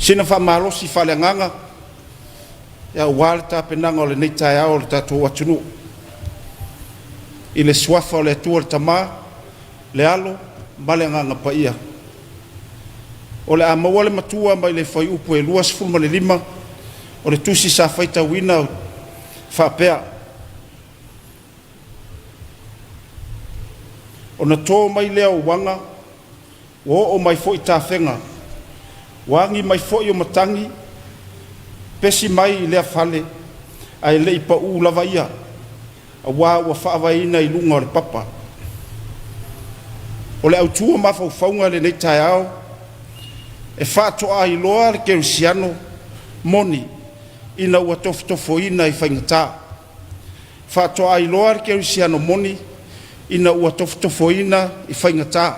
sina fa malosi fale nganga ya walta penanga o le nei tai ao le tatou atunu i le suafa o le atua le tamā le alo ma le agaga paia o le a maua le matua mai le fai upu e 2.5 o le tusi sa faitauina o faapea ona tō mai lea uaga ua o'o mai fo'i tafega ua agi mai fo'i o matagi pesi mai i lea fale ae le'i pa'ū lava ia auā ua fa'avaina i luga o le papa o le autua mafaufauga lenei taeao e fa'ato'ailoa le kerisiano moni ina ua tofotofoina i faigatā fa'ato'ailoa le kerisiano moni ina ua tofotofoina i faigatā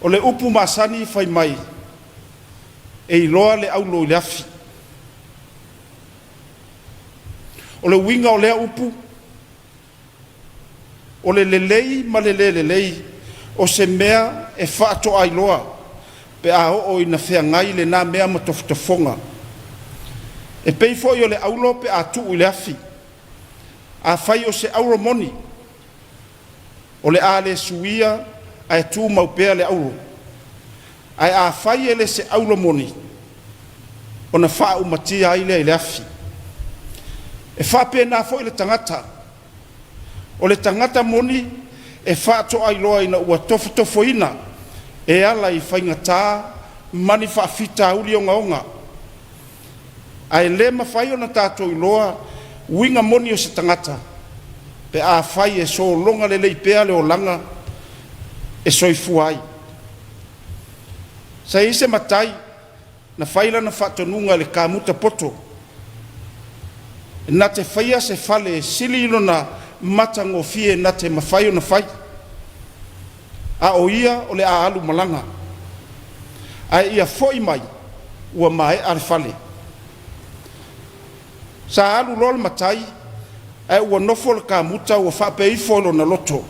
o le upu masani fai mai e iloa le aulo i le afi o le uiga o lea upu o le lelei ma le lelei o se mea e fa'ato'ailoa pe a o'o ina feagai lenā mea ma tofotofoga e pei fo'i o le aulo pe a tu'u i le afi a fai o se auro moni o le a le suia ae tu maupea le aulo ae a fai ele se aulo moni ona fa'aumatia ai lea i le afi e fa'apena fo'i le tagata o le tagata moni e fa'ato'ailoa ina ua tofotofoina e ala i faigatā mani fa'afita auli ogaoga ae lē mafai ona tatou iloa uiga moni o se tagata pe a fai e sologa lelei pea le olaga e soifua ai sa i se matai na fai lana fa'atonuga le kamuta poto na te faia se fale sili lona matagofie na te mafai ona fai a o ia o le a alu malaga ae ia fo'i mai ua mae'a le fale sa alu loa le matai ae ua nofo le kamuta ua fa'apeifo lona loto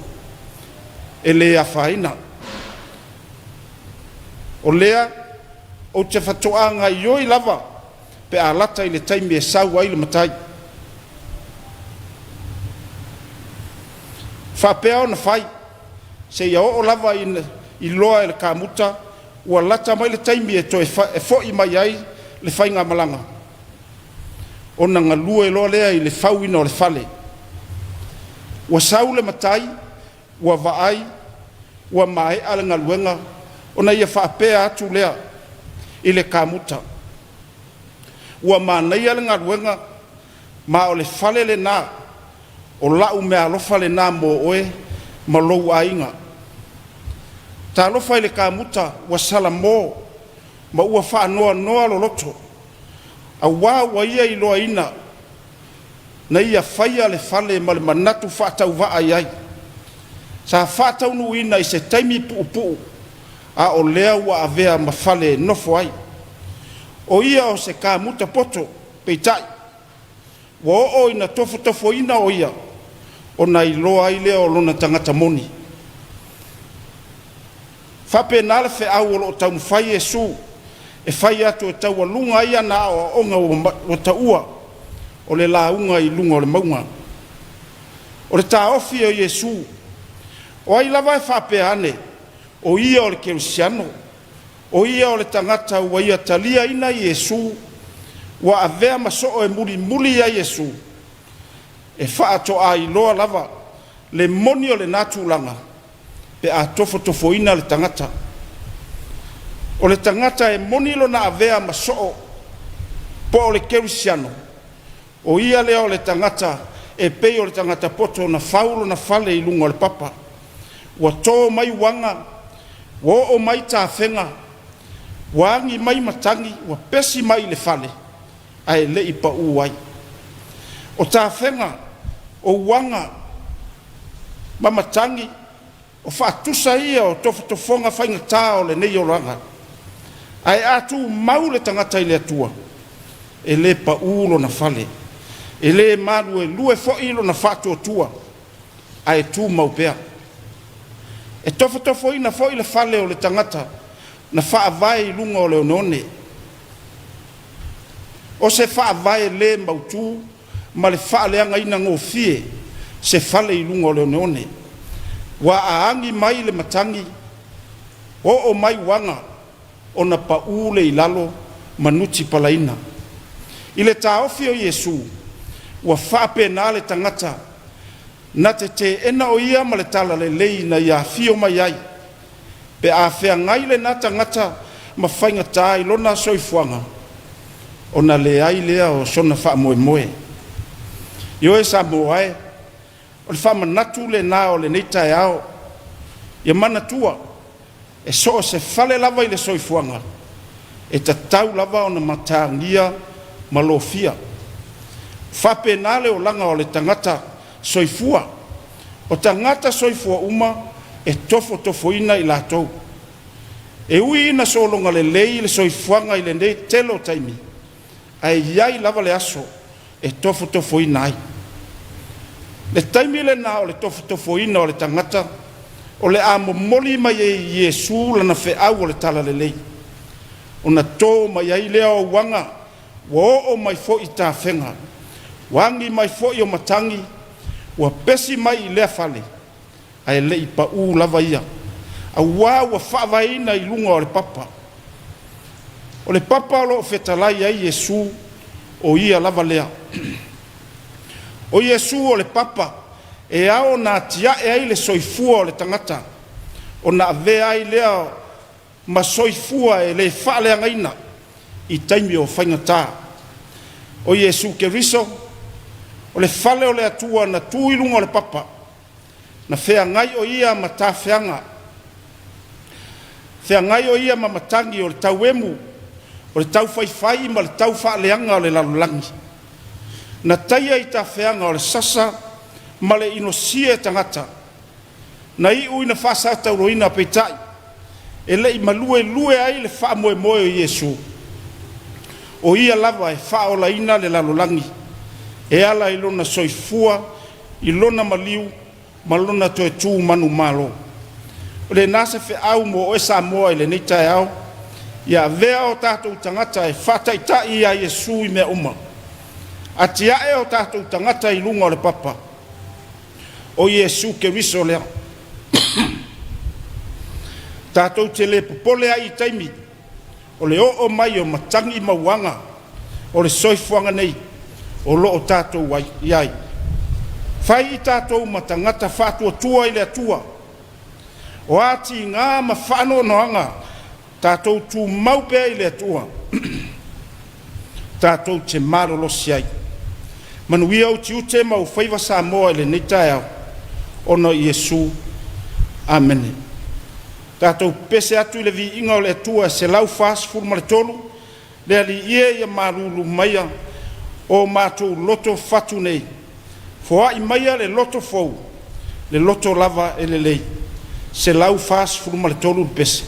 e lē afaina o lea o te fato'aga i oi lava pe a lata i le taimi e sau ai le matai fa'apea ona fai se ia o'o lava i loa e le kamuta ua lata mai le taimi e toe e fo'i mai ai le faiga malaga ona galua e loa lea i le fauina o le fale ua sau le matai ua va'ai ua mae'a le galuega ona ia fa'apea atu lea i le kamuta ua manaia le galuega ma o le fale lenā o la'u mea alofa lenā mo oe ma lou aiga talofa i le kamuta ua salamō ma ua fa'anoanoa loloto auā ua ia iloaina na ia faia le fale ma le manatu fa'atauva'a i ai sa fa'ataunu'uina i se taimi pu'upu'u a o lea ua avea ma fale nofo ai o ia o se kamuta poto peita'i ua o'o ina tofotofoina o ia ona iloa ai lea o lona tagata moni fa'apena le fe'au o lo'o taumafai iesu e fai atu e taualuga ia na a'oa'oga ua ta'ua o le lauga i luga o le mauga o le tāofi o iesu o ai lava e fa'apea ane o ia o le kerisiano o ia o le tagata ua ia talia ina i iesu ua avea ma so'o e mulimuli ai iesu e fa'ato'ailoa lava le moni o lenā tulaga pe a tofotofoina le tagata o le tagata e moni lona avea ma so'o po o le kerisiano o ia lea o le tagata e pei o le tagata poto na faulo na fale i luga o le papa ua tō mai uaga ua o'o mai tafega ua agi mai matagi ua pesi mai le fale ae le'i pa'ū ai o tafega o uaga ma matagi o fa'atusa ia o tofotofoga faigatā o lenei olaga ae atu mau le tagata i le atua e lē pa'ū lona fale e lē maluelue fo'i lona fa'atuatua ae tu mau pea e tofotofoina fo'i le fale o le tagata na whaavai lunga o leo none. O se whaavai le mautu, ma le whaaleanga ina ngō fie, se whale I lunga o leo none. Wa aangi mai le matangi, o mai wanga, o na paule I lalo, manuti palaina. I le taofi o Yesu, wa whaape nā le tangata, na te ena o ia ma le tala le lei na ia fio mai ai, pe a whea ngai le nā tangata, ma whainga tā I lona soifuanga, o na le ai lea o sona wha moe moe. Io e sa moe, o le wha manatu le nā o le neitai ao, ia mana tua, e so se whale lava I le soifuanga, e ta tau lava o na matangia malofia. Whape nale o langa o le tangata soifua, o tangata soifua uma e tofo ina I lātou. E ui ina solonga le lei le soifuanga I le nei telo taimi, ai iai lava le aso e tofo ina ai. Le taimi le na o le tofo ina o le tangata, o le amo moli mai e Yesu lana fe au o le tala le lei. O na tō mai ai lea o wanga, wa o mai fo I tā whenga, wangi mai fo I o matangi, wa pesi mai I lea fale, ai le I pa u lava ia, a wa whaavaina I lunga o le papa. O le papa lo fetalai ai Yesu o ia lava lea. O Yesu o le papa, e ao na tia e ai le soifua o le tangata, o na ave ai lea ma soifua e le whaale angaina, I taimi o whaingata. O Yesu ke riso, o le whale o le atua na tuilunga o le papa, na whea ngai o ia ma tā wheanga, whea ngai o ia ma matangi o le tau emu, o le tau whaiwhai ma le tau whaaleanga o le lalulangi. Na taia I tā wheanga o le sasa, ma le inosia tangata, na I ui na whasa tauroina peitai, e le I malue ai le wha moe moe o Yesu. O ia lava e wha o laina le lalulangi, e ala I lona soifua, I lona maliu, ma lona toe tū manu malo. O le nasa fe au mo o esa moa I le neitai au, ia vea o tātou tangata e whataitai a Yesu I mea uma. Atia e o tātou tangata I lunga o le papa. O Yesu ke riso lea. Tātou te le popole ai I taimi, o le o mai o matangi mauanga, o le soifuanga nei, o lo o tātou wai iai. Whai I tātou matangata whātua tua I le atua, o ati ngā ma whano noanga, tātou tū maupea I le atua, tātou te marolo siai. Manuia o ti ute mau whaiva sa moa I le neitai au, ono Yesu, Amen. Tātou pese atu I le vi inga o le atua se lau whās furma le tolu, le ali ia marulu maia o mātou loto fatu nei. Foa I maia le loto fou, le loto lava e le lei, se lau whās furma le tolu pese.